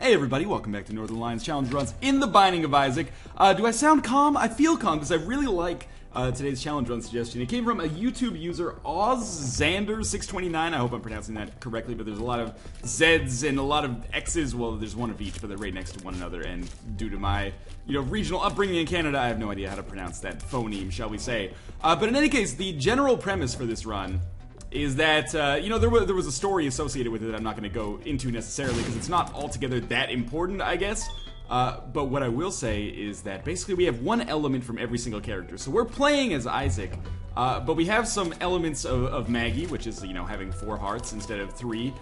Hey everybody, welcome back to Northernlion's challenge runs in the Binding of Isaac. Do I sound calm? I feel calm because I really like today's challenge run suggestion. It came from a YouTube user, OzXander629. I hope I'm pronouncing that correctly, but there's a lot of Z's and a lot of X's. Well, there's one of each, but they're right next to one another. And due to my, regional upbringing in Canada, I have no idea how to pronounce that phoneme, shall we say. But in any case, the general premise for this run is that, there was a story associated with it that I'm not going to go into necessarily because it's not altogether that important, I guess. But what I will say is that basically we have one element from every single character. So we're playing as Isaac, but we have some elements of Maggie, which is, having 4 hearts instead of 3.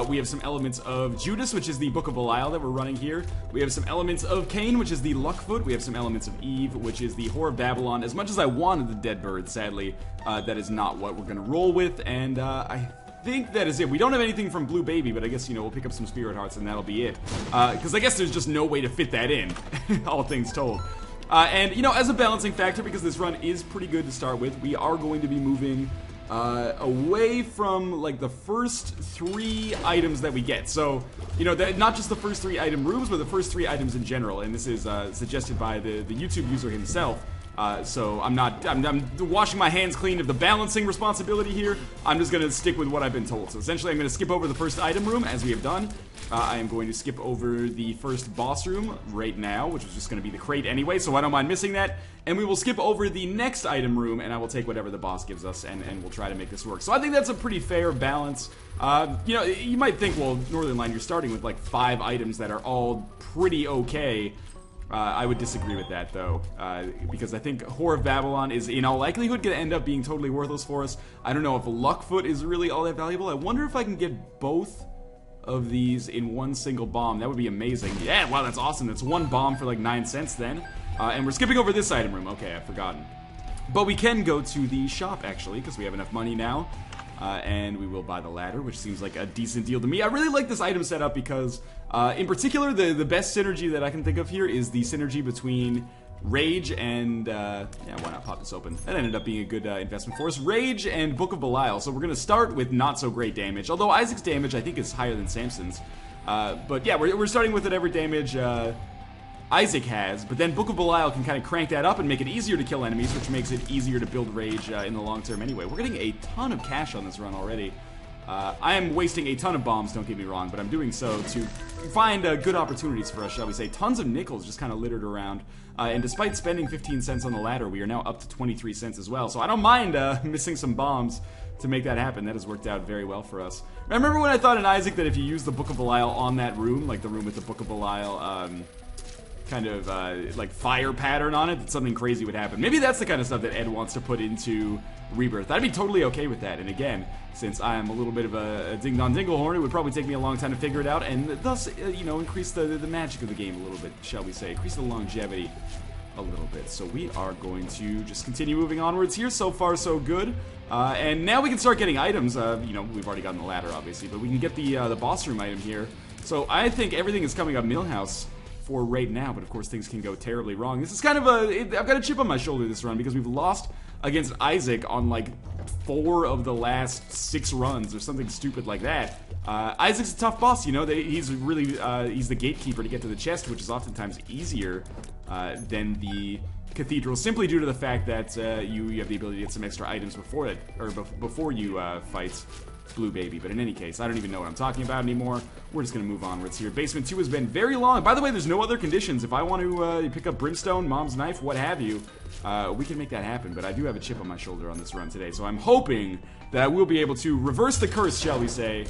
We have some elements of Judas, which is the Book of Belial that we're running here. We have some elements of Cain, which is the Luckfoot. We have some elements of Eve, which is the Whore of Babylon. As much as I wanted the Dead Bird, sadly, that is not what we're going to roll with, and I think that is it. We don't have anything from Blue Baby, but I guess, we'll pick up some Spirit Hearts and that'll be it. Because I guess there's just no way to fit that in, all things told. And, as a balancing factor, because this run is pretty good to start with, we are going to be moving away from, the first 3 items that we get. So, not just the first 3 item rooms, but the first 3 items in general. And this is suggested by the YouTube user himself. So I'm washing my hands clean of the balancing responsibility here. I'm just going to stick with what I've been told. So essentially I'm going to skip over the first item room as we have done. I am going to skip over the first boss room right now, which is just going to be the crate anyway, so I don't mind missing that. And we will skip over the next item room, and I will take whatever the boss gives us, and we'll try to make this work. So I think that's a pretty fair balance. You might think, well, Northernlion, you're starting with 5 items that are all pretty okay. I would disagree with that, though, because I think Whore of Babylon is, in all likelihood, going to end up being totally worthless for us. I don't know if Luckfoot is really all that valuable. I wonder if I can get both of these in one single bomb. That would be amazing. Yeah, wow, that's awesome. That's 1 bomb for 9 cents then. And we're skipping over this item room. Okay, I've forgotten. But we can go to the shop, actually, because we have enough money now. And we will buy the ladder, which seems like a decent deal to me. I really like this item setup because, in particular, the best synergy that I can think of here is the synergy between Rage and, yeah, why not pop this open? That ended up being a good investment for us. Rage and Book of Belial. So we're going to start with not so great damage, although Isaac's damage, I think, is higher than Samson's. But yeah, we're starting with whatever damage Isaac has, but then Book of Belial can kind of crank that up and make it easier to kill enemies, which makes it easier to build Rage in the long term anyway. We're getting a ton of cash on this run already. I am wasting a ton of bombs, don't get me wrong, but I'm doing so to find good opportunities for us, shall we say. Tons of nickels just kind of littered around, and despite spending 15 cents on the ladder, we are now up to 23 cents as well, so I don't mind missing some bombs to make that happen. That has worked out very well for us. I remember when I thought in Isaac that if you use the Book of Belial on that room, like the room with the Book of Belial, kind of fire pattern on it, that something crazy would happen. Maybe that's the kind of stuff that Ed wants to put into Rebirth. I'd be totally okay with that. And again, since I am a little bit of a ding-dong-dingle-horn, it would probably take me a long time to figure it out, and thus, increase the magic of the game a little bit, shall we say. Increase the longevity a little bit. So we are going to just continue moving onwards here. So far, so good. And now we can start getting items. We've already gotten the ladder, obviously, but we can get the boss room item here. So I think everything is coming up Millhouse for right now, but of course things can go terribly wrong. This is kind of I've got a chip on my shoulder this run because we've lost against Isaac on 4 of the last 6 runs or something stupid like that. Isaac's a tough boss, he's really he's the gatekeeper to get to the chest, which is oftentimes easier than the cathedral, simply due to the fact that you have the ability to get some extra items before it, or before you fight Blue Baby. But in any case, I don't even know what I'm talking about anymore. We're just going to move onwards here. Basement 2 has been very long. By the way, there's no other conditions. If I want to pick up Brimstone, Mom's Knife, what have you, we can make that happen. But I do have a chip on my shoulder on this run today, so I'm hoping that we'll be able to reverse the curse, shall we say.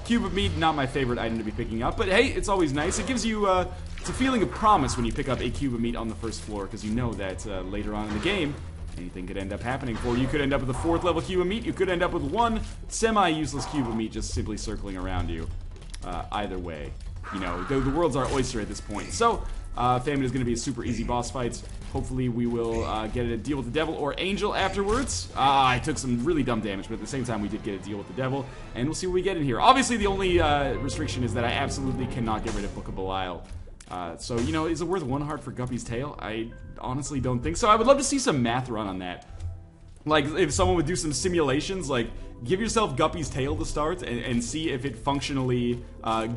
Cube of Meat, not my favorite item to be picking up, but hey, it's always nice. It gives you it's a feeling of promise when you pick up a Cube of Meat on the first floor, because you know that later on in the game, anything could end up happening for you. You could end up with a 4th level Cube of Meat. You could end up with 1 semi-useless Cube of Meat just simply circling around you. Either way, the world's our oyster at this point. So, Famine is going to be a super easy boss fight. Hopefully we will get a deal with the devil or angel afterwards. I took some really dumb damage, but at the same time we did get a deal with the devil, and we'll see what we get in here. Obviously the only restriction is that I absolutely cannot get rid of Book of Belial. So, is it worth 1 heart for Guppy's Tail? I honestly don't think so. I would love to see some math run on that. Like, if someone would do some simulations, like, give yourself Guppy's Tail to start and see if it functionally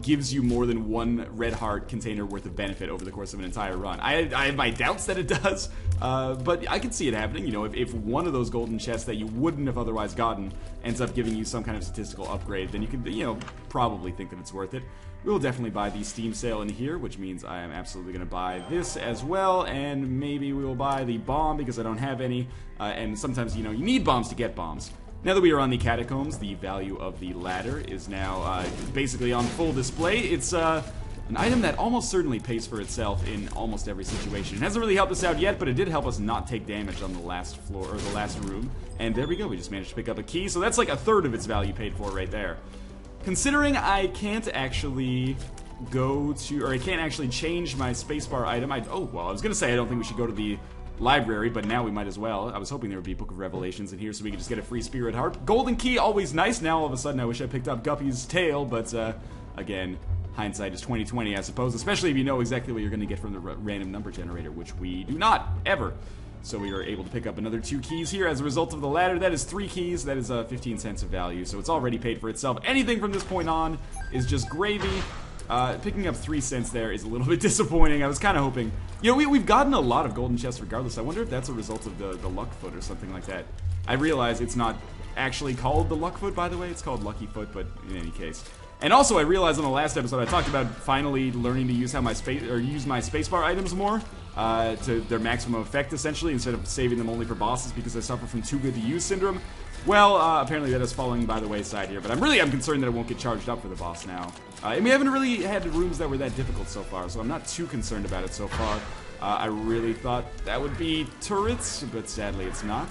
gives you more than one red heart container worth of benefit over the course of an entire run. I have my doubts that it does, but I can see it happening. You know, if one of those golden chests that you wouldn't have otherwise gotten ends up giving you some kind of statistical upgrade, then you could, you know, probably think that it's worth it. We will definitely buy the Steam sale in here, which means I am absolutely going to buy this as well, and maybe we will buy the bomb because I don't have any, and sometimes, you know, you need bombs to get bombs. Now that we are on the catacombs, the value of the ladder is now basically on full display. It's an item that almost certainly pays for itself in almost every situation. It hasn't really helped us out yet, but it did help us not take damage on the last floor, or the last room, and there we go, we just managed to pick up a key, so that's like a third of its value paid for right there. Considering I can't actually go to, or I can't actually change my spacebar item, I was gonna say I don't think we should go to the library, but now we might as well. I was hoping there would be Book of Revelations in here so we could just get a free spirit heart. Golden key, always nice. Now all of a sudden I wish I picked up Guppy's tail, but again, hindsight is 20/20, I suppose, especially if you know exactly what you're gonna get from the random number generator, which we do not, ever. So we are able to pick up another 2 keys here as a result of the ladder. That is 3 keys. That is 15 cents of value. So it's already paid for itself. Anything from this point on is just gravy. Picking up 3 cents there is a little bit disappointing. I was kind of hoping... You know, we've gotten a lot of golden chests regardless. I wonder if that's a result of the luck foot or something like that. I realize it's not actually called the luck foot, by the way. It's called Lucky Foot, but in any case... And also, I realized on the last episode I talked about finally learning to use my spacebar items more to their maximum effect, essentially, instead of saving them only for bosses because I suffer from too good to use syndrome. Well, apparently that is falling by the wayside here, but I'm concerned that it won't get charged up for the boss now. And we haven't really had rooms that were that difficult so far, so I'm not too concerned about it so far. I really thought that would be turrets, but sadly it's not.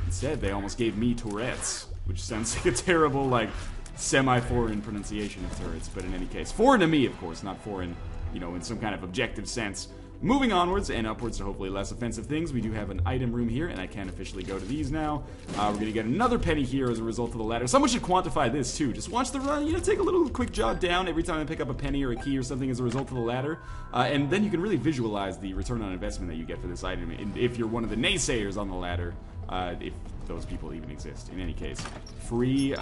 Instead, they almost gave me Tourette's, which sounds like a terrible, like, semi-foreign pronunciation of turrets, but in any case. Foreign to me, of course, not foreign, you know, in some kind of objective sense. Moving onwards and upwards to hopefully less offensive things, we do have an item room here, and I can officially go to these now. We're going to get another penny here as a result of the ladder. Someone should quantify this, too. Just watch the run, you know, take a little quick jot down every time I pick up a penny or a key or something as a result of the ladder. And then you can really visualize the return on investment that you get for this item, and if you're one of the naysayers on the ladder, if those people even exist. In any case, free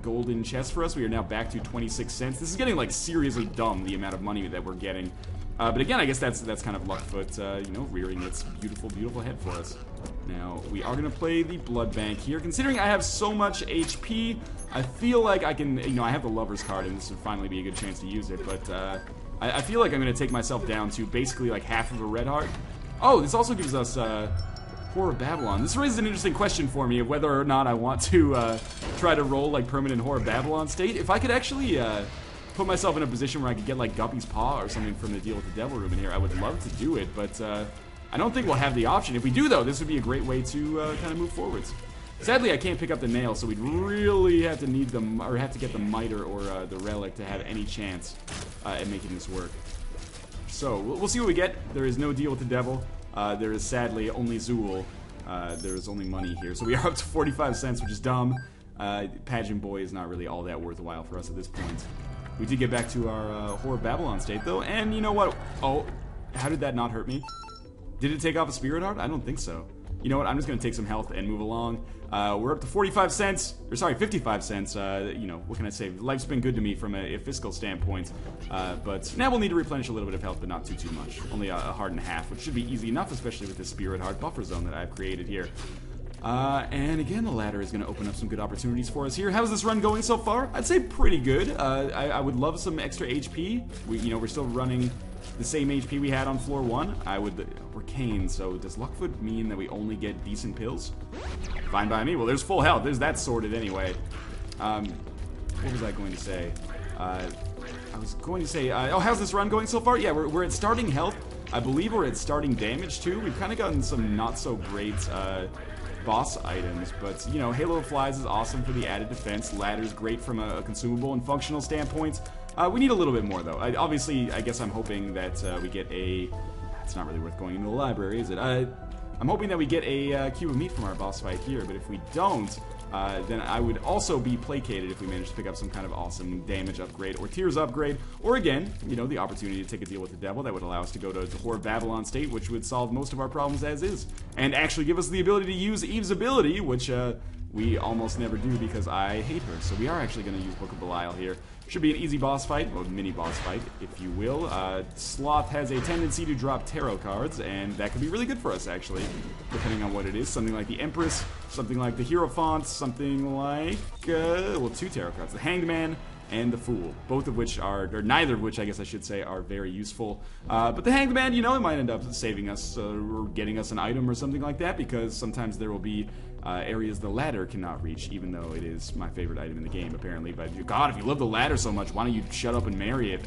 golden chest for us. We are now back to 26 cents. This is getting, like, seriously dumb, the amount of money that we're getting. But again, I guess that's kind of Luckfoot, you know, rearing its beautiful, beautiful head for us. Now, we are going to play the blood bank here. Considering I have so much HP, I feel like I can, you know, I have the lover's card, and this would finally be a good chance to use it, but I feel like I'm going to take myself down to basically, like, half of a red heart. Oh, this also gives us, Whore of Babylon. This raises an interesting question for me of whether or not I want to try to roll like permanent Whore of Babylon state. If I could actually put myself in a position where I could get like Guppy's Paw or something from the Deal with the Devil room in here, I would love to do it, but I don't think we'll have the option. If we do, though, this would be a great way to kind of move forwards. Sadly, I can't pick up the nail, so we'd really have to need them, or have to get the Miter or the Relic to have any chance at making this work. So we'll see what we get. There is no Deal with the Devil. There is sadly only Zool. There is only money here. So we are up to 45 cents, which is dumb. Pageant Boy is not really all that worthwhile for us at this point. We did get back to our Whore of Babylon state, though, and you know what? Oh, how did that not hurt me? Did it take off a Spirit Heart? I don't think so. You know what? I'm just going to take some health and move along. We're up to 45 cents, or sorry, 55 cents. You know, what can I say? Life's been good to me from a fiscal standpoint. But now we'll need to replenish a little bit of health, but not too much. Only a heart and a half, which should be easy enough, especially with this Spirit Heart buffer zone that I've created here. And again, the ladder is going to open up some good opportunities for us here. How's this run going so far? I'd say pretty good. I would love some extra HP. We're still running the same HP we had on floor 1. We're Kane, so does Luckfoot mean that we only get decent pills? Fine by me. Well, there's full health. There's that sorted anyway. What was I going to say? I was going to say, oh, how's this run going so far? Yeah, we're at starting health. I believe we're at starting damage, too. We've kind of gotten some not-so-great boss items, but, you know, Halo of Flies is awesome for the added defense. Ladder's great from a consumable and functional standpoint. We need a little bit more, though. Obviously, I guess I'm hoping that we get a... It's not really worth going into the library, is it? I'm hoping that we get a cube of meat from our boss fight here, but if we don't, then I would also be placated if we manage to pick up some kind of awesome damage upgrade or tears upgrade, or again, you know, the opportunity to take a deal with the devil that would allow us to go to the Whore of Babylon state, which would solve most of our problems as is, and actually give us the ability to use Eve's ability, which we almost never do because I hate her. So we are actually going to use Book of Belial here. Should be an easy boss fight, or mini boss fight, if you will. Sloth has a tendency to drop tarot cards, and that could be really good for us, actually, depending on what it is. Something like the Empress, something like the Hierophant, something like, well, 2 tarot cards. The Hanged Man and the Fool, both of which are, or neither of which, I guess I should say, are very useful. But the Hanged Man, you know, it might end up saving us or getting us an item or something like that, because sometimes there will be areas the ladder cannot reach, even though it is my favorite item in the game, apparently. But God, if you love the ladder so much, why don't you shut up and marry it?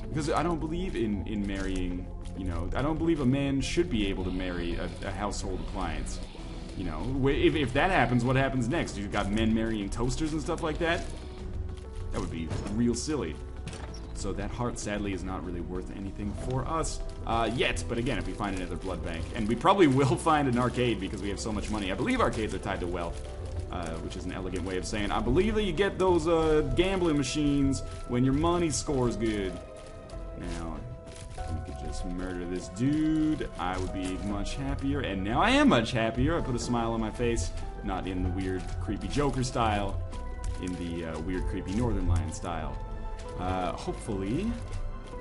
Because I don't believe in marrying, you know, I don't believe a man should be able to marry a household appliance. You know, if that happens, what happens next? You've got men marrying toasters and stuff like that? That would be real silly. So that heart, sadly, is not really worth anything for us yet. But again, if we find another blood bank, and we probably will find an arcade because we have so much money. I believe arcades are tied to wealth, which is an elegant way of saying I believe that you get those gambling machines when your money scores good. Now, if we could just murder this dude, I would be much happier. And now I am much happier. I put a smile on my face, not in the weird, creepy Joker style, in the weird, creepy Northernlion style. Hopefully,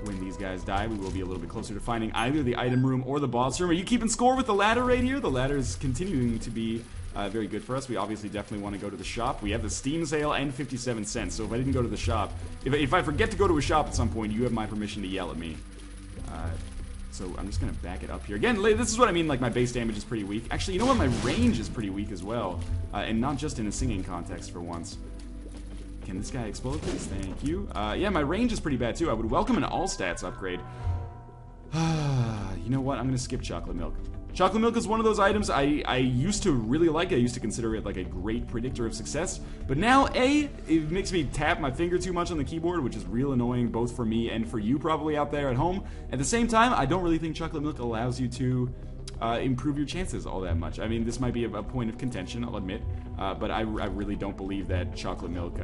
when these guys die, we will be a little bit closer to finding either the item room or the boss room. Are you keeping score with the ladder right here? The ladder is continuing to be very good for us. We obviously definitely want to go to the shop. We have the Steam sale and 57 cents, so if I didn't go to the shop, if I forget to go to a shop at some point, you have my permission to yell at me. So I'm just going to back it up here. Again, this is what I mean, like my base damage is pretty weak. Actually, you know what? My range is pretty weak as well, and not just in a singing context for once. Can this guy explode, please? Thank you. Yeah, my range is pretty bad, too. I would welcome an all-stats upgrade. You know what? I'm going to skip chocolate milk. Chocolate milk is one of those items I used to really like. I used to consider it like a great predictor of success. But now, A, it makes me tap my finger too much on the keyboard, which is real annoying both for me and for you probably out there at home. At the same time, I don't really think chocolate milk allows you to improve your chances all that much. I mean, this might be a point of contention, I'll admit, but I really don't believe that chocolate milk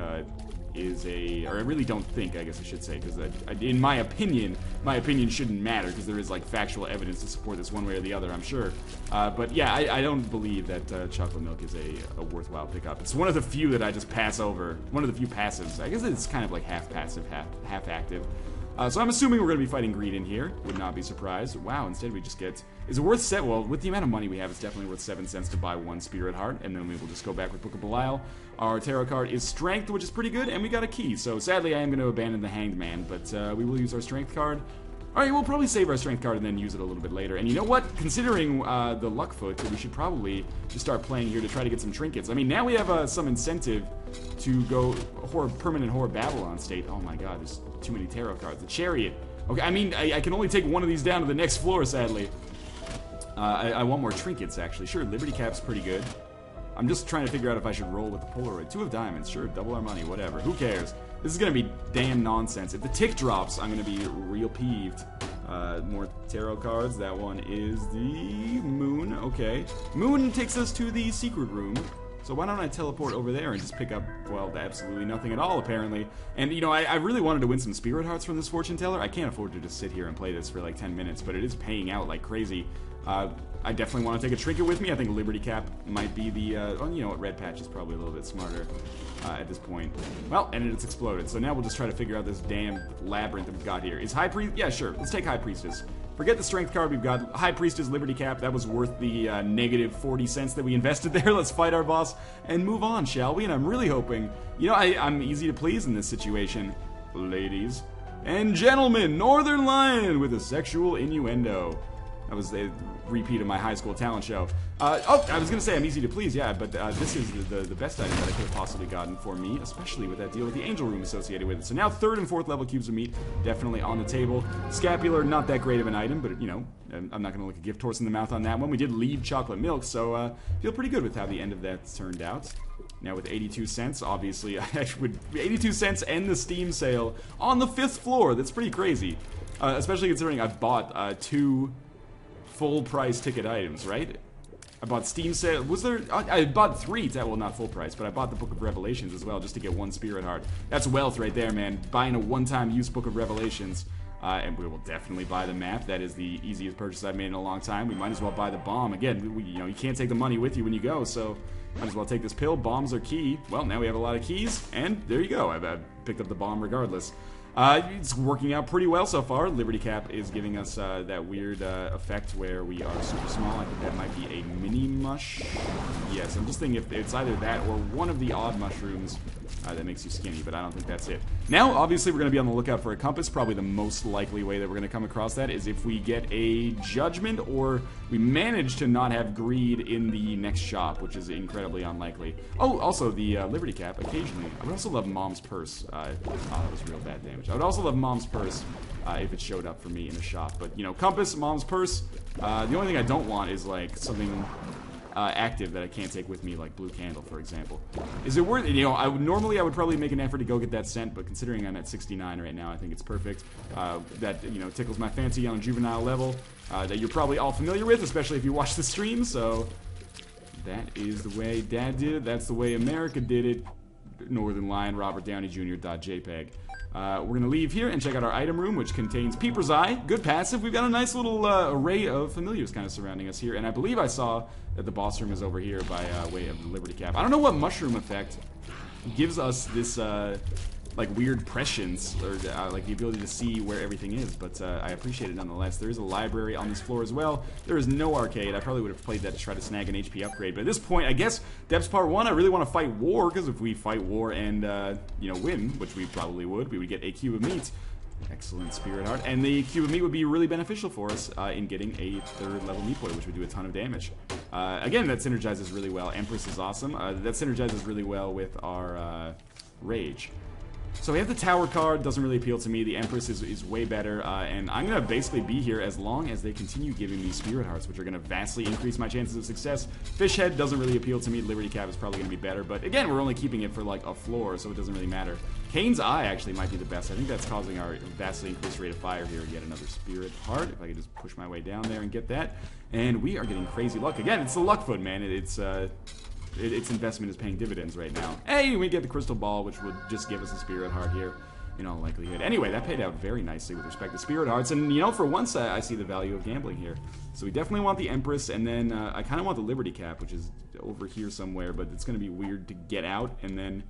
is or I really don't think, I guess I should say, because in my opinion shouldn't matter, because there is like factual evidence to support this one way or the other, I'm sure. But yeah, I don't believe that chocolate milk is a worthwhile pickup. It's one of the few that I just pass over. One of the few passives. I guess it's kind of like half passive, half active. So I'm assuming we're going to be fighting greed in here. Would not be surprised. Wow, instead we just get... Is it worth well, with the amount of money we have, it's definitely worth 7 cents to buy 1 Spirit Heart, and then we will just go back with Book of Belial. Our tarot card is Strength, which is pretty good, and we got a key. So sadly, I am going to abandon the Hanged Man, but we will use our Strength card. Alright, we'll probably save our Strength card and then use it a little bit later. And you know what? Considering the luck foot, we should probably just start playing here to try to get some trinkets. I mean, now we have some incentive to go permanent Horror Babylon state. Oh my god, there's too many tarot cards. The Chariot. Okay, I mean, I can only take one of these down to the next floor, sadly. I want more trinkets, actually. Sure, Liberty Cap's pretty good. I'm just trying to figure out if I should roll with the Polaroid. 2 of diamonds, sure, double our money, whatever. Who cares? This is gonna be damn nonsense. If the tick drops, I'm gonna be real peeved. More tarot cards. That one is the Moon. Okay. Moon takes us to the secret room. So why don't I teleport over there and just pick up, well, absolutely nothing at all, apparently. And, you know, I really wanted to win some Spirit Hearts from this Fortune Teller. I can't afford to just sit here and play this for like 10 minutes, but it is paying out like crazy. I definitely want to take a trinket with me. I think Liberty Cap might be the, well, you know what, Red Patch is probably a little bit smarter at this point. Well, and it's exploded. So now we'll just try to figure out this damn labyrinth that we've got here. Is High Priest? Yeah, sure. Let's take High Priestess. Forget the Strength card. We've got High Priestess, Liberty Cap. That was worth the negative 40 cents that we invested there. Let's fight our boss and move on, shall we? And I'm really hoping, you know, I'm easy to please in this situation, ladies and gentlemen. Northernlion with a sexual innuendo. That was a repeat of my high school talent show. Oh, I was going to say I'm easy to please, yeah, but this is the best item that I could have possibly gotten for me, especially with that deal with the Angel Room associated with it. So now 3rd and 4th level cubes of meat, definitely on the table. Scapular, not that great of an item, but, you know, I'm not going to look a gift horse in the mouth on that one. We did leave chocolate milk, so feel pretty good with how the end of that turned out. Now with 82 cents, obviously, I would 82 cents and the Steam sale on the 5th floor. That's pretty crazy, especially considering I bought 2 full price ticket items, right? I bought Steam sale. Was there? I bought 3. Well, not full price, but I bought the Book of Revelations as well, just to get 1 Spirit Heart. That's wealth right there, man. Buying a one-time use Book of Revelations. and we will definitely buy the map. That is the easiest purchase I've made in a long time. We might as well buy the bomb. Again, you know, you can't take the money with you when you go, so might as well take this pill. Bombs are key. Well, now we have a lot of keys, and there you go. I've picked up the bomb regardless. It's working out pretty well so far. Liberty Cap is giving us that weird effect where we are super small. I think that might be a mini mush. Yes, I'm just thinking if it's either that or one of the odd mushrooms that makes you skinny, but I don't think that's it. Now, obviously, we're going to be on the lookout for a compass. Probably the most likely way that we're going to come across that is if we get a judgment or we manage to not have greed in the next shop, which is incredibly unlikely. Oh, also, the Liberty Cap, occasionally. I would also love Mom's Purse. Oh, that was real bad damage. I would also love Mom's Purse if it showed up for me in a shop. But, you know, compass, Mom's Purse. The only thing I don't want is, like, something active that I can't take with me, like Blue Candle, for example. Is it worth it? You know, normally I would probably make an effort to go get that scent, but considering I'm at 69 right now, I think it's perfect. That, you know, tickles my fancy on a juvenile level that you're probably all familiar with, especially if you watch the stream, so that is the way Dad did it. That's the way America did it. Northernlion, Robert Downey Jr.JPEG. We're going to leave here and check out our item room, which contains Peeper's Eye. Good passive. We've got a nice little array of familiars kind of surrounding us here. And I believe I saw that the boss room is over here by way of the Liberty Cap. I don't know what mushroom effect gives us this, like, weird prescience, or like the ability to see where everything is. But I appreciate it nonetheless. There is a library on this floor as well. There is no arcade. I probably would have played that to try to snag an HP upgrade. But at this point, I guess, Depths Part 1, I really want to fight War, because if we fight War and, you know, win, which we probably would, we would get a cube of meat. Excellent Spirit Heart. And the cube of meat would be really beneficial for us in getting a 3rd level meat boy, which would do a ton of damage. Again, that synergizes really well. Empress is awesome. That synergizes really well with our Rage. So we have the Tower card, doesn't really appeal to me. The Empress is way better, and I'm going to basically be here as long as they continue giving me Spirit Hearts, which are going to vastly increase my chances of success. Fish Head doesn't really appeal to me. Liberty Cap is probably going to be better, but again, we're only keeping it for like a floor, so it doesn't really matter. Kane's Eye actually might be the best. I think that's causing our vastly increased rate of fire here. Yet another Spirit Heart, if I could just push my way down there and get that. And we are getting crazy luck. Again, it's the luck foot, man. Its investment is paying dividends right now. Hey, we get the Crystal Ball, which would just give us a Spirit Heart here, in all likelihood. Anyway, that paid out very nicely with respect to Spirit Hearts, and, you know, for once, I see the value of gambling here. So we definitely want the Empress, and then I kind of want the Liberty Cap, which is over here somewhere, but it's going to be weird to get out, and then...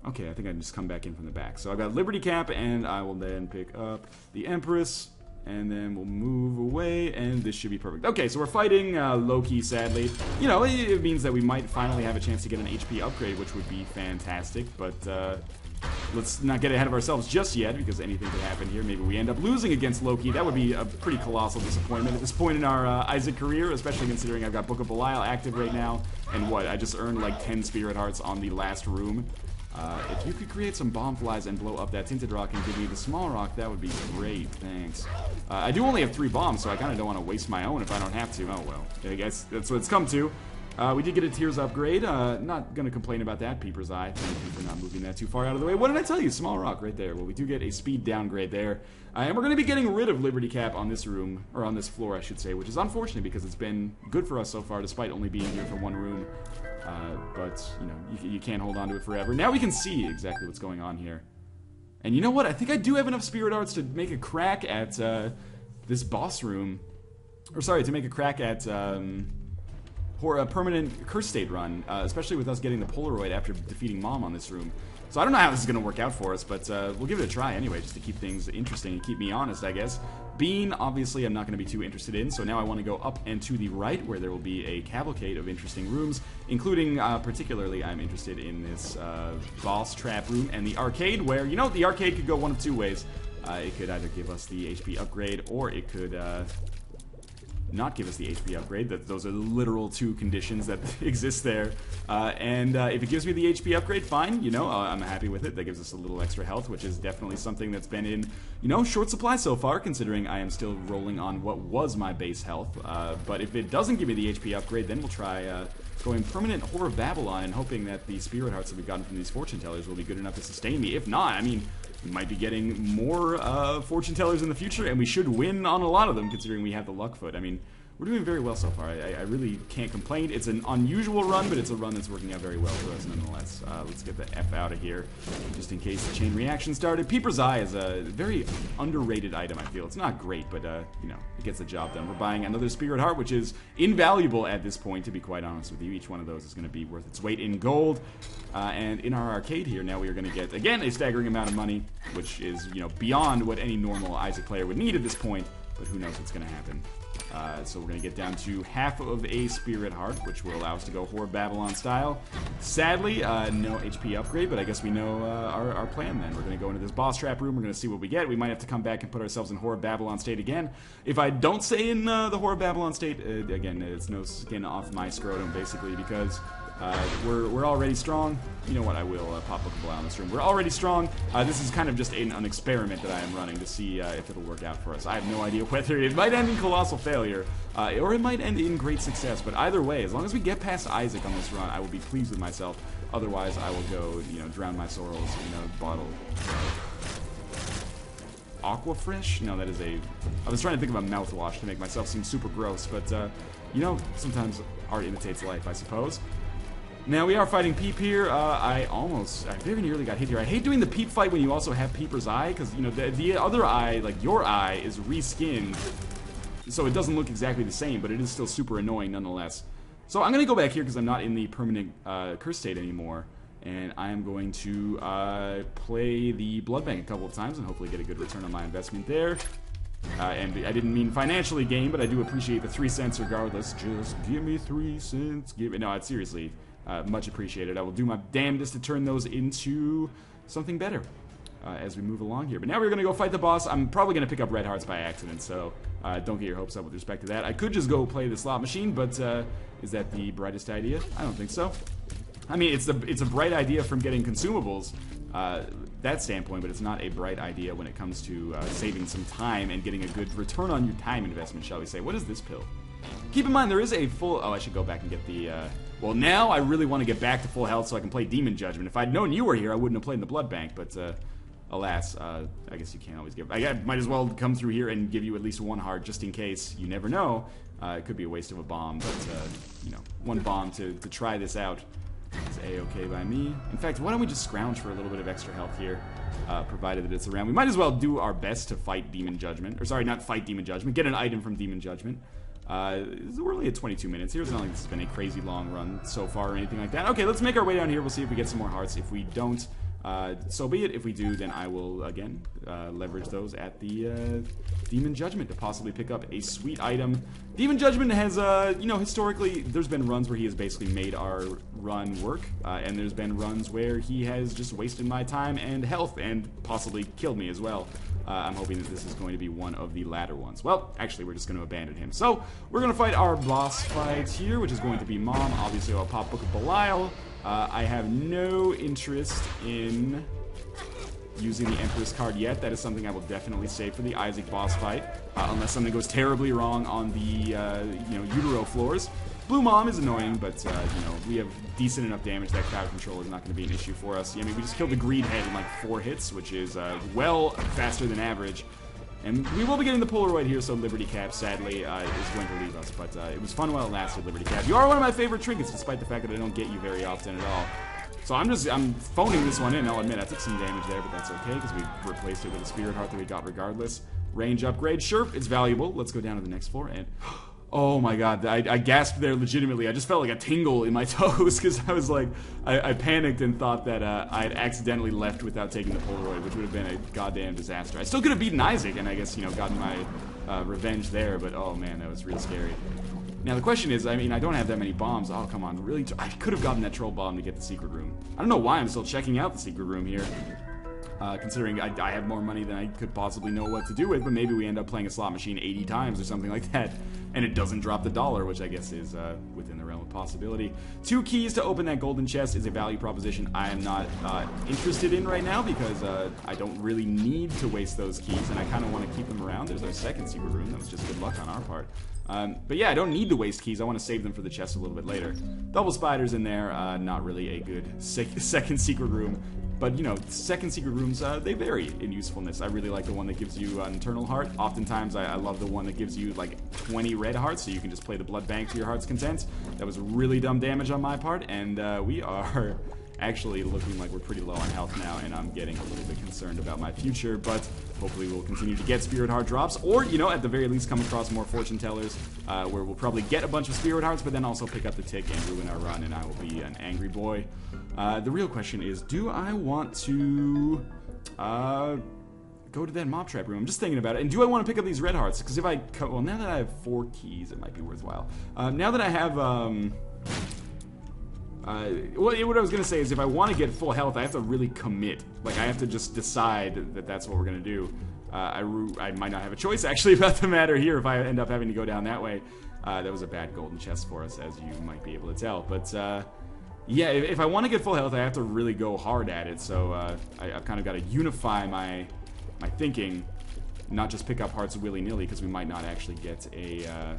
Okay, I think I can just come back in from the back. So I've got Liberty Cap, and I will then pick up the Empress, and then we'll move away, and this should be perfect. Okay, so we're fighting Loki, sadly. You know, it means that we might finally have a chance to get an HP upgrade, which would be fantastic, but let's not get ahead of ourselves just yet, because anything could happen here. Maybe we end up losing against Loki. That would be a pretty colossal disappointment at this point in our Isaac career, especially considering I've got Book of Belial active right now, and what, I just earned like 10 Spirit Hearts on the last room. If you could create some bomb flies and blow up that tinted rock and give me the small rock, that would be great. Thanks. I do only have 3 bombs, so I kind of don't want to waste my own if I don't have to. Oh well. I guess that's what it's come to. We did get a Tears upgrade. Not going to complain about that. Peeper's Eye. Thank you for not moving that too far out of the way. What did I tell you? Small rock right there. Well, we do get a speed downgrade there. And we're going to be getting rid of Liberty Cap on this room, or on this floor, I should say, which is unfortunate because it's been good for us so far, despite only being here for 1 room. But, you know, you can't hold on to it forever. Now we can see exactly what's going on here. And you know what? I think I do have enough Spirit Hearts to make a crack at this boss room. Or, sorry, to make a crack at a permanent Curse State run, especially with us getting the Polaroid after defeating Mom on this room. So I don't know how this is going to work out for us, but we'll give it a try anyway, just to keep things interesting and keep me honest, I guess. Bean, obviously, I'm not going to be too interested in, so now I want to go up and to the right, where there will be a cavalcade of interesting rooms, including, particularly, I'm interested in this boss trap room and the arcade, where, you know, the arcade could go one of 2 ways. It could either give us the HP upgrade, or it could not give us the HP upgrade. Those are the literal 2 conditions that exist there. If it gives me the HP upgrade, fine, you know, I'm happy with it. That gives us a little extra health, which is definitely something that's been in, you know, short supply so far, considering I am still rolling on what was my base health. But if it doesn't give me the HP upgrade, then we'll try going permanent Whore of Babylon and hoping that the Spirit Hearts that we've gotten from these Fortune Tellers will be good enough to sustain me. If not, I mean, we might be getting more Fortune Tellers in the future, and we should win on a lot of them, considering we have the Luck Foot. I mean, we're doing very well so far. I really can't complain. It's an unusual run, but it's a run that's working out very well for us nonetheless. Let's get the F out of here, just in case the chain reaction started. Peeper's Eye is a very underrated item, I feel. It's not great, but, you know, it gets the job done. We're buying another Spirit Heart, which is invaluable at this point, to be quite honest with you. Each one of those is going to be worth its weight in gold. And in our arcade here, now we are going to get, again, a staggering amount of money, which is, you know, beyond what any normal Isaac player would need at this point, but who knows what's going to happen. So we're going to get down to half of a Spirit Heart, which will allow us to go Horde Babylon style. Sadly, no HP upgrade, but I guess we know our plan then. We're going to go into this boss trap room. We're going to see what we get. We might have to come back and put ourselves in Horde Babylon state again. If I don't stay in the Horde Babylon state, again, it's no skin off my scrotum, basically, because we're already strong. You know what, I will pop bookable out in this room. We're already strong. This is kind of just an experiment that I am running to see if it'll work out for us. I have no idea whether it might end in colossal failure, or it might end in great success, but either way, as long as we get past Isaac on this run, I will be pleased with myself. Otherwise, I will go, you know, drown my sorrows in a bottle. Aquafresh? No, that is a... I was trying to think of a mouthwash to make myself seem super gross, but, you know, sometimes art imitates life, I suppose. Now, we are fighting Peep here. I very nearly got hit here. I hate doing the Peep fight when you also have Peeper's Eye, because, you know, the other eye, like your eye, is reskinned, so it doesn't look exactly the same, but it is still super annoying nonetheless. So I'm going to go back here because I'm not in the permanent curse state anymore, and I am going to play the Blood Bank a couple of times and hopefully get a good return on my investment there. And I didn't mean financially gain, but I do appreciate the 3 cents regardless. Just give me 3 cents. No, it's seriously... much appreciated. I will do my damnedest to turn those into something better as we move along here. But now we're going to go fight the boss. I'm probably going to pick up red hearts by accident, so don't get your hopes up with respect to that. I could just go play the slot machine, but is that the brightest idea? I don't think so. I mean, it's a bright idea from getting consumables, that standpoint, but it's not a bright idea when it comes to saving some time and getting a good return on your time investment, shall we say. What is this pill? Keep in mind, there is a full... Oh, I should go back and get the... Well, now I really want to get back to full health so I can play Demon Judgment. If I'd known you were here, I wouldn't have played in the Blood Bank, but alas, I guess you can't always give... I might as well come through here and give you at least 1 heart, just in case. You never know. It could be a waste of a bomb, but, you know, 1 bomb to try this out is A-okay by me. In fact, why don't we just scrounge for a little bit of extra health here, provided that it's around. We might as well do our best to fight Demon Judgment. Or, sorry, not fight Demon Judgment. Get an item from Demon Judgment. We're only at 22 minutes here. It's not like this has been a crazy long run so far or anything like that. Okay, let's make our way down here. We'll see if we get some more hearts. If we don't, so be it. If we do, then I will, again, leverage those at the Demon Judgment to possibly pick up a sweet item. Demon Judgment has, you know, historically, there's been runs where he has basically made our run work, and there's been runs where he has just wasted my time and health and possibly killed me as well. I'm hoping that this is going to be one of the latter ones. Well, actually, we're just going to abandon him. So, we're going to fight our boss fight here, which is going to be Mom. Obviously, I'll pop Book of Belial. I have no interest in using the Empress card yet. That is something I will definitely save for the Isaac boss fight, unless something goes terribly wrong on the, you know, Utero floors. Blue Mom is annoying, but, you know, we have decent enough damage that crowd control is not going to be an issue for us. I mean, we just killed the Greed Head in, like, 4 hits, which is, well faster than average. And we will be getting the Polaroid here, so Liberty Cap, sadly, is going to leave us. But it was fun while it lasted, Liberty Cap. You are one of my favorite trinkets, despite the fact that I don't get you very often at all. So I'm phoning this one in, I'll admit. I took some damage there, but that's okay, because we replaced it with a Spirit Heart that we got regardless. Range upgrade, sure, it's valuable. Let's go down to the next floor, and... Oh my god, I gasped there legitimately. I just felt like a tingle in my toes because I was like, I panicked and thought that I had accidentally left without taking the Polaroid, which would have been a goddamn disaster. I still could have beaten Isaac and I guess, you know, gotten my revenge there, but oh man, that was real scary. Now the question is, I mean, I don't have that many bombs. Oh, come on, really? I could have gotten that troll bomb to get the secret room. I don't know why I'm still checking out the secret room here. Considering I have more money than I could possibly know what to do with, but maybe we end up playing a slot machine 80 times or something like that, and it doesn't drop the dollar, which I guess is within the realm of possibility. 2 keys to open that golden chest is a value proposition I am not interested in right now, because I don't really need to waste those keys, and I kind of want to keep them around. There's our second secret room. That was just good luck on our part. But yeah, I don't need to waste keys. I want to save them for the chest a little bit later. Double spiders in there, not really a good second secret room. But, you know, second secret rooms, they vary in usefulness. I really like the one that gives you an Eternal Heart. Oftentimes, I love the one that gives you, like, 20 red hearts, so you can just play the blood bank to your heart's content. That was really dumb damage on my part, and we are actually looking like we're pretty low on health now, and I'm getting a little bit concerned about my future, but hopefully we'll continue to get Spirit Heart drops, or, you know, at the very least come across more Fortune Tellers, where we'll probably get a bunch of Spirit Hearts, but then also pick up the tick and ruin our run, and I will be an angry boy. The real question is, do I want to go to that mob trap room? I'm just thinking about it, and do I want to pick up these red hearts? Because if I, well, now that I have 4 keys, it might be worthwhile. Now that I have, what I was going to say is if I want to get full health, I have to really commit. Like, I have to just decide that that's what we're going to do. I might not have a choice, actually, about the matter here if I end up having to go down that way. That was a bad golden chest for us, as you might be able to tell. But, yeah, if I want to get full health, I have to really go hard at it. So, I've kind of got to unify my thinking, not just pick up hearts willy-nilly, because we might not actually get a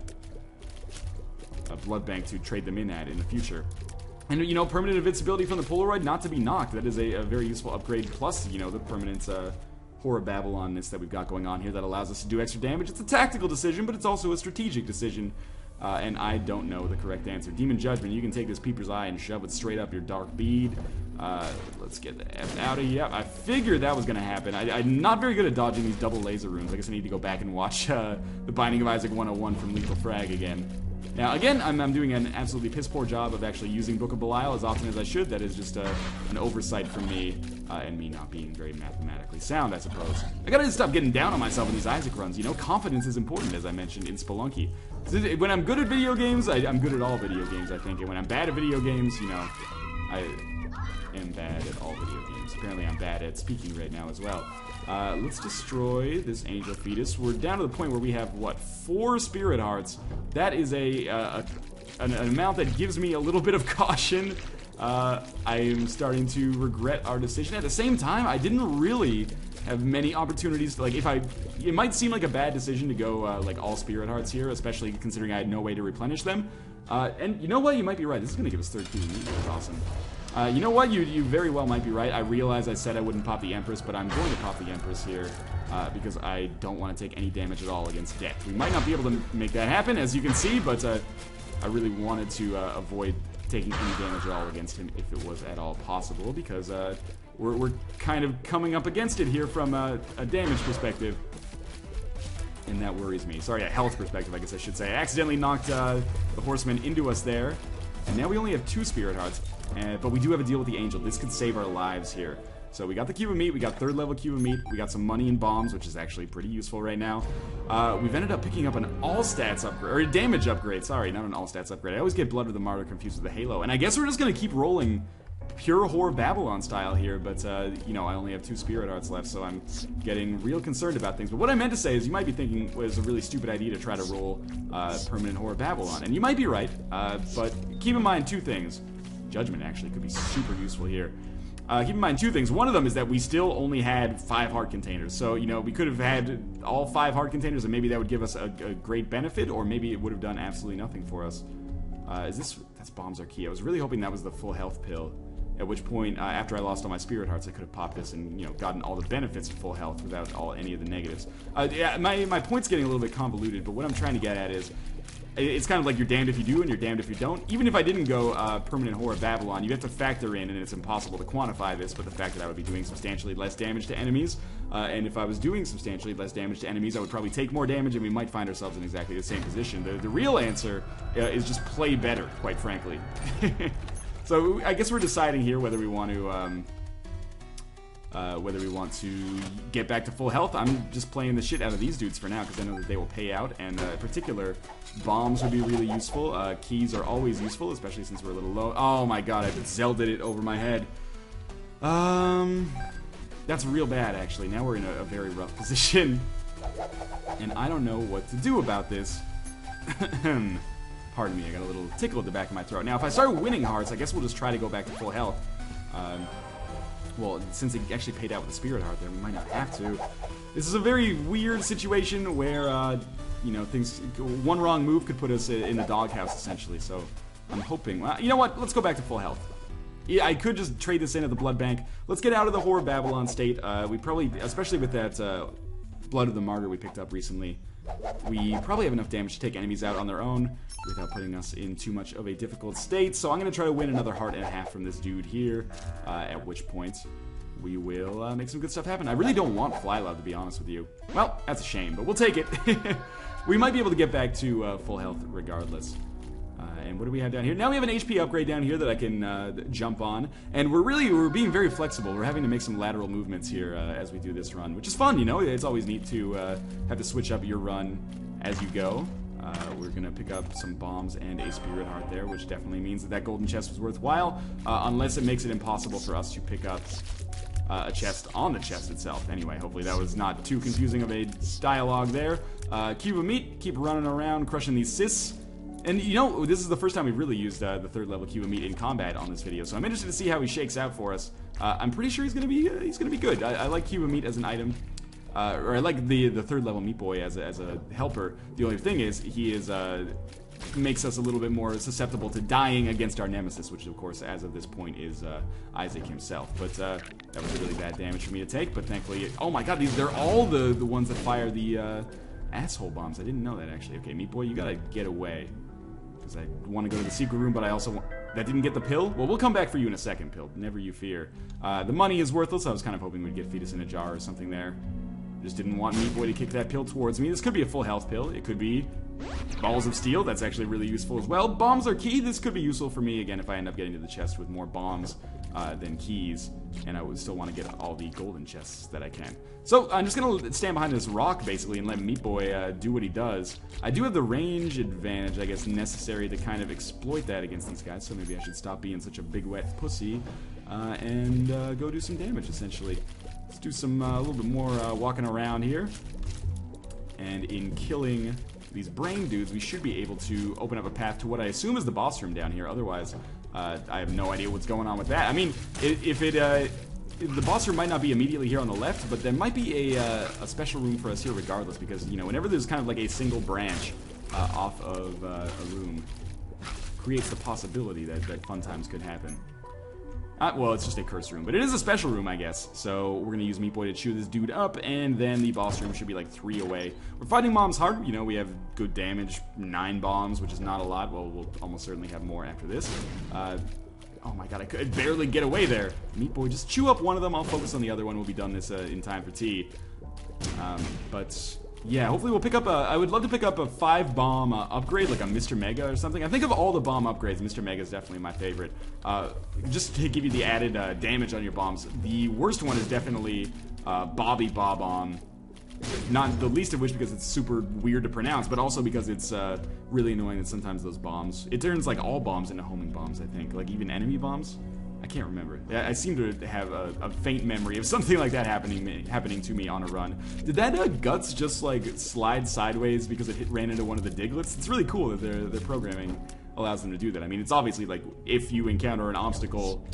blood bank to trade them in at in the future. And, you know, permanent invincibility from the Polaroid, not to be knocked. That is a very useful upgrade. Plus, you know, the permanent Horror Babylon-ness that we've got going on here that allows us to do extra damage. It's a tactical decision, but it's also a strategic decision. And I don't know the correct answer. Demon Judgment, you can take this Peeper's Eye and shove it straight up your Dark Bead. Let's get the F out of here. I figured that was going to happen. I'm not very good at dodging these double laser runes. I guess I need to go back and watch The Binding of Isaac 101 from Lethal Frag again. Now, again, I'm doing an absolutely piss-poor job of actually using Book of Belial as often as I should. That is just an oversight from me, and me not being very mathematically sound, I suppose. I gotta stop getting down on myself in these Isaac runs. You know, confidence is important, as I mentioned in Spelunky. When I'm good at video games, I'm good at all video games, I think. And when I'm bad at video games, you know, I am bad at all video games. Apparently I'm bad at speaking right now as well. Let's destroy this angel fetus. We're down to the point where we have, what, 4 spirit hearts. That is an amount that gives me a little bit of caution. I am starting to regret our decision. At the same time, I didn't really have many opportunities to, like, it might seem like a bad decision to go, like, all spirit hearts here, especially considering I had no way to replenish them. And you know what? You might be right. This is going to give us 13 meat. That's awesome. You know what? You very well might be right. I realize I said I wouldn't pop the Empress, but I'm going to pop the Empress here because I don't want to take any damage at all against Death. We might not be able to make that happen, as you can see, but I really wanted to avoid taking any damage at all against him if it was at all possible, because we're kind of coming up against it here from a damage perspective, and that worries me. Sorry, a health perspective, I guess I should say. I accidentally knocked the Horseman into us there, and now we only have 2 Spirit Hearts. But we do have a deal with the Angel. This could save our lives here. So we got the Cube of Meat, we got 3rd level Cube of Meat, we got some money and bombs, which is actually pretty useful right now. We've ended up picking up an all-stats upgrade, or a damage upgrade, sorry, not an all-stats upgrade. I always get Blood of the Martyr confused with the Halo. And I guess we're just going to keep rolling pure Horror Babylon style here, but, you know, I only have 2 Spirit Hearts left, so I'm getting real concerned about things. But what I meant to say is you might be thinking it was a really stupid idea to try to roll permanent Horror Babylon. And you might be right, but keep in mind 2 things. Judgment actually could be super useful here. Keep in mind 2 things. One of them is that we still only had 5 heart containers. So, you know, we could have had all 5 heart containers and maybe that would give us a great benefit, or maybe it would have done absolutely nothing for us. That's Bombs Are Key. I was really hoping that was the full health pill. At which point, after I lost all my spirit hearts, I could have popped this and, you know, gotten all the benefits of full health without any of the negatives. Yeah, my point's getting a little bit convoluted, but what I'm trying to get at is, it's kind of like you're damned if you do and you're damned if you don't. Even if I didn't go permanent Horror Babylon, you have to factor in, and it's impossible to quantify this, but the fact that I would be doing substantially less damage to enemies. And if I was doing substantially less damage to enemies, I would probably take more damage, and we might find ourselves in exactly the same position. The real answer is just play better, quite frankly. So I guess we're deciding here whether we want to get back to full health. I'm just playing the shit out of these dudes for now because I know that they will pay out, and in particular, bombs would be really useful. Keys are always useful, especially since we're a little low. Oh my god, I Zelda'd it over my head. That's real bad, actually. Now we're in a very rough position, and I don't know what to do about this. Pardon me, I got a little tickle at the back of my throat. Now, if I start winning hearts, I guess we'll just try to go back to full health. Well, since it actually paid out with the Spirit Heart there, we might not have to. This is a very weird situation where, you know, one wrong move could put us in the doghouse, essentially. So, I'm hoping, well, you know what, let's go back to full health. Yeah, I could just trade this in at the blood bank. Let's get out of the Horror Babylon state. We probably, especially with that Blood of the Martyr we picked up recently. We probably have enough damage to take enemies out on their own without putting us in too much of a difficult state. So I'm going to try to win another heart and a half from this dude here, at which point we will make some good stuff happen. I really don't want Fly Love, to be honest with you. Well, that's a shame, but we'll take it. We might be able to get back to full health regardless. And what do we have down here? Now we have an HP upgrade down here that I can jump on. And we're being very flexible. We're having to make some lateral movements here as we do this run, which is fun, you know? It's always neat to have to switch up your run as you go. We're going to pick up some bombs and a spirit heart there, which definitely means that golden chest was worthwhile, unless it makes it impossible for us to pick up a chest on the chest itself. Anyway, hopefully that was not too confusing of a dialogue there. Cube of meat, keep running around, crushing these cis. And you know, this is the first time we've really used the 3rd level Cube of meat in combat on this video, so I'm interested to see how he shakes out for us. I'm pretty sure he's gonna be good. I like Cube of meat as an item, or I like the 3rd level Meat Boy as a helper. The only thing is he is makes us a little bit more susceptible to dying against our nemesis, which of course as of this point is Isaac himself. But that was a really bad damage for me to take, but thankfully, oh my god, they're all the ones that fire the asshole bombs. I didn't know that actually. Okay, Meat Boy, you gotta get away. Because I want to go to the secret room, but I also want... That didn't get the pill? Well, we'll come back for you in a second, Pill. Never you fear. The money is worthless. I was kind of hoping we'd get Fetus in a Jar or something there. Just didn't want Meat Boy to kick that pill towards me. This could be a full health pill. It could be Balls of Steel. That's actually really useful as well. Bombs are key. This could be useful for me, again, if I end up getting to the chest with more bombs than keys. And I would still want to get all the golden chests that I can. So I'm just going to stand behind this rock, basically, and let Meat Boy do what he does. I do have the range advantage, I guess, necessary to kind of exploit that against these guys, so maybe I should stop being such a big wet pussy and go do some damage, essentially. Let's do some a little bit more walking around here. And in killing these brain dudes, we should be able to open up a path to what I assume is the boss room down here. Otherwise, I have no idea what's going on with that. I mean, the boss room might not be immediately here on the left, but there might be a special room for us here regardless, because, you know, whenever there's kind of like a single branch off of a room, creates the possibility that fun times could happen. Well, it's just a curse room, but it is a special room, I guess. So we're going to use Meat Boy to chew this dude up, and then the boss room should be like 3 away. We're fighting Mom's Heart. You know, we have good damage, 9 bombs, which is not a lot. Well, we'll almost certainly have more after this. Oh my god, I could barely get away there. Meat Boy, just chew up one of them. I'll focus on the other one. We'll be done this in time for tea. But yeah, hopefully we'll pick up I would love to pick up a 5-bomb upgrade, like a Mr. Mega or something. I think of all the bomb upgrades, Mr. Mega is definitely my favorite. Just to give you the added damage on your bombs. The worst one is definitely Bobby Bob-omb. Not the least of which because it's super weird to pronounce, but also because it's really annoying that sometimes those bombs... It turns like all bombs into homing bombs, I think. Like even enemy bombs. I can't remember. I seem to have a faint memory of something like that happening to me on a run. Did that Guts just like slide sideways because it ran into one of the Diglets? It's really cool that their programming allows them to do that. I mean, it's obviously like if you encounter an obstacle,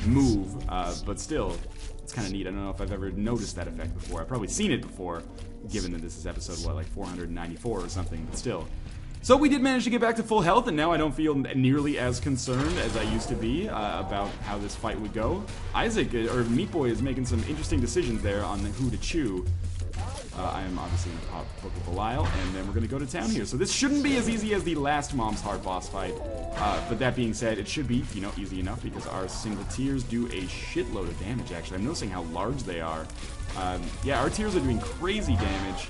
move, but still, it's kind of neat. I don't know if I've ever noticed that effect before. I've probably seen it before, given that this is episode, what, like 494 or something, but still. So we did manage to get back to full health, and now I don't feel nearly as concerned as I used to be about how this fight would go. Isaac, or Meat Boy, is making some interesting decisions there on who to chew. I am obviously in the pop Book of Belial, and then we're going to go to town here. So this shouldn't be as easy as the last Mom's Heart boss fight. But that being said, it should be, you know, easy enough because our single tiers do a shitload of damage, actually. I'm noticing how large they are. Yeah, our tiers are doing crazy damage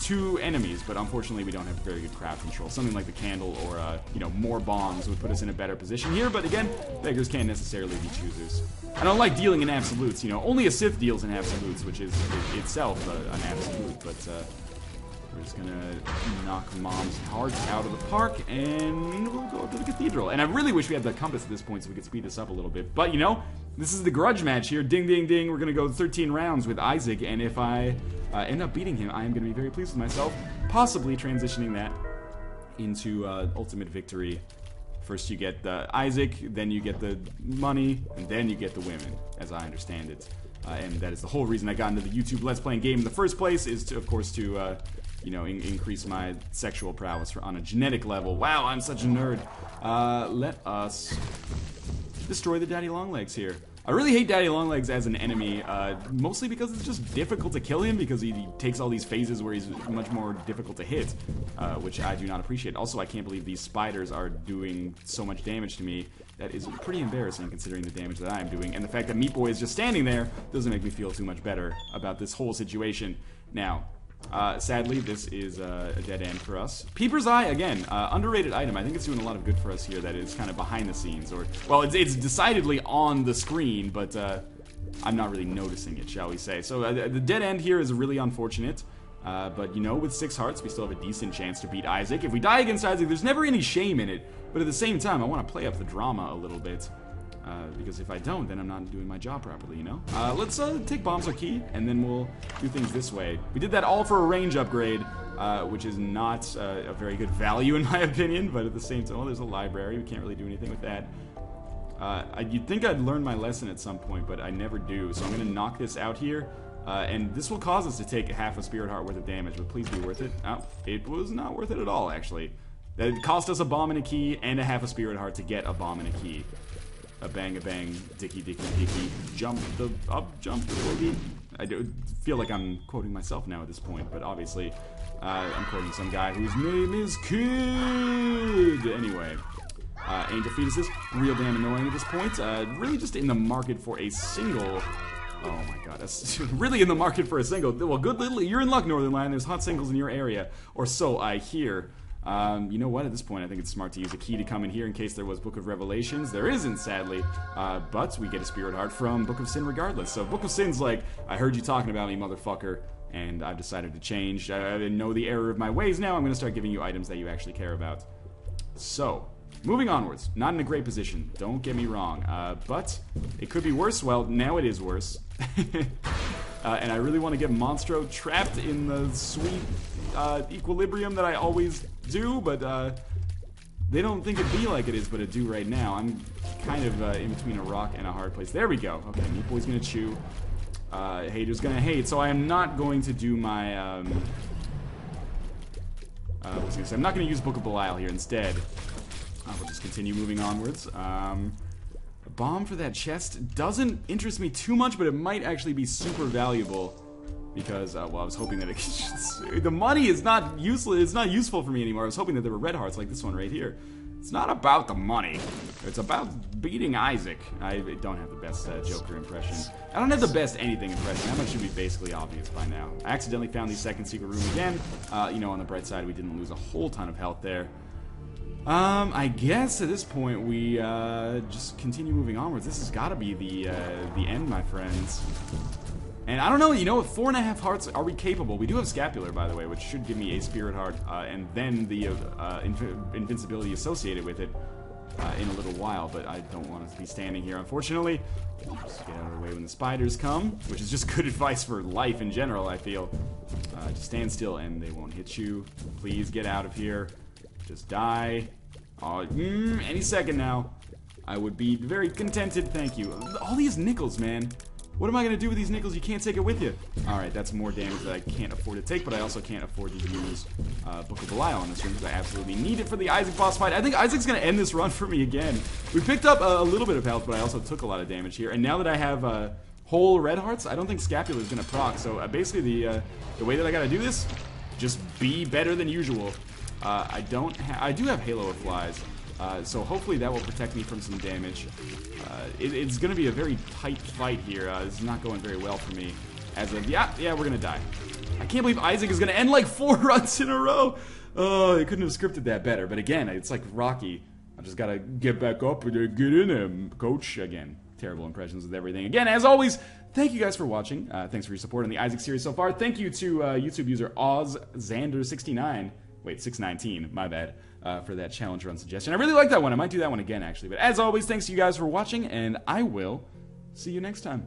to enemies, but unfortunately we don't have very good crowd control. Something like the candle or, you know, more bombs would put us in a better position here, but again, beggars can't necessarily be choosers. I don't like dealing in absolutes, you know, only a Sith deals in absolutes, which is itself an absolute, but we're just gonna knock Mom's Heart out of the park, and we'll go up to the cathedral. And I really wish we had the compass at this point so we could speed this up a little bit, but you know, this is the grudge match here. Ding, ding, ding. We're gonna go 13 rounds with Isaac, and if I end up beating him, I am gonna be very pleased with myself, possibly transitioning that into ultimate victory. First you get Isaac, then you get the money, and then you get the women, as I understand it. And that is the whole reason I got into the YouTube Let's Playing game in the first place, is to, of course, to you know, increase my sexual prowess on a genetic level. Wow, I'm such a nerd. Let us destroy the daddy long legs here. I really hate Daddy Longlegs as an enemy, mostly because it's just difficult to kill him, because he takes all these phases where he's much more difficult to hit, which I do not appreciate. Also, I can't believe these spiders are doing so much damage to me. That is pretty embarrassing considering the damage that I am doing, and the fact that Meat Boy is just standing there doesn't make me feel too much better about this whole situation. Now, sadly, this is a dead end for us. Peeper's Eye, again, underrated item. I think it's doing a lot of good for us here that is kind of behind the scenes. Or, well, it's decidedly on the screen, but I'm not really noticing it, shall we say. So the dead end here is really unfortunate. But, you know, with 6 hearts, we still have a decent chance to beat Isaac. If we die against Isaac, there's never any shame in it. But at the same time, I want to play up the drama a little bit. Because if I don't, then I'm not doing my job properly, you know? Let's take Bombs Are Key, and then we'll do things this way. We did that all for a range upgrade, which is not a very good value in my opinion, but at the same time, oh, there's a library. We can't really do anything with that. You'd think I'd learn my lesson at some point, but I never do. So I'm going to knock this out here, and this will cause us to take half a Spirit Heart worth of damage, but please be worth it. Oh, it was not worth it at all, actually. It cost us a bomb and a key, and a half a Spirit Heart to get a bomb and a key. A bang, dicky, jump the up, jump the boogie. I do feel like I'm quoting myself now at this point, but obviously I'm quoting some guy whose name is Kid. Anyway, Angel Fetuses, real damn annoying at this point. Really just in the market for a single. Oh my god, that's really in the market for a single. Well, good little, you're in luck, Northernlion. There's hot singles in your area, or so I hear. You know what, at this point I think it's smart to use a key to come in here in case there was Book of Revelations. There isn't, sadly, but we get a Spirit Heart from Book of Sin regardless. So Book of Sin's like, I heard you talking about me, motherfucker, and I've decided to change. I know the error of my ways now. I'm going to start giving you items that you actually care about. So, moving onwards. Not in a great position, don't get me wrong, but it could be worse. Well, now it is worse. And I really want to get Monstro trapped in the sweet equilibrium that I always do, but they don't think it'd be like it is, but it do right now. I'm kind of in between a rock and a hard place. There we go. Okay, Meat Boy's gonna chew. Hater's gonna hate. So I am not going to do my what was I gonna say? I'm not gonna use Book of Belial here. Instead, we'll just continue moving onwards. A bomb for that chest doesn't interest me too much, but it might actually be super valuable. Because, well, I was hoping that it could the money is not useless. It's not useful for me anymore. I was hoping that there were red hearts like this one right here. It's not about the money. It's about beating Isaac. I don't have the best Joker impression. I don't have the best anything impression. That much should be basically obvious by now. I accidentally found the second secret room again. You know, on the bright side, we didn't lose a whole ton of health there. I guess at this point we just continue moving onwards. This has got to be the end, my friends. And I don't know, you know, with 4.5 hearts, are we capable? We do have Scapular, by the way, which should give me a Spirit Heart, and then the invincibility associated with it in a little while, but I don't want to be standing here, unfortunately. Just get out of the way when the spiders come, which is just good advice for life in general, I feel. Just stand still and they won't hit you. Please get out of here. Just die. Any second now. I would be very contented, thank you. All these nickels, man. What am I going to do with these nickels? You can't take it with you. Alright, that's more damage that I can't afford to take, but I also can't afford to use Book of Belial on this run because I absolutely need it for the Isaac boss fight. I think Isaac's going to end this run for me again. We picked up a little bit of health, but I also took a lot of damage here. And now that I have whole red hearts, I don't think Scapular is going to proc. So basically the way that I got to do this, just be better than usual. I do have Halo of Flies. So hopefully that will protect me from some damage. It's going to be a very tight fight here. It's not going very well for me. As of, yeah, we're going to die. I can't believe Isaac is going to end like 4 runs in a row. Oh, they couldn't have scripted that better. But again, it's like Rocky. I just got to get back up and get in him, coach. Again, terrible impressions with everything. Again, as always, thank you guys for watching. Thanks for your support on the Isaac series so far. Thank you to YouTube user OzXander69. Wait, 619, my bad, for that challenge run suggestion. I really like that one. I might do that one again, actually. But as always, thanks to you guys for watching, and I will see you next time.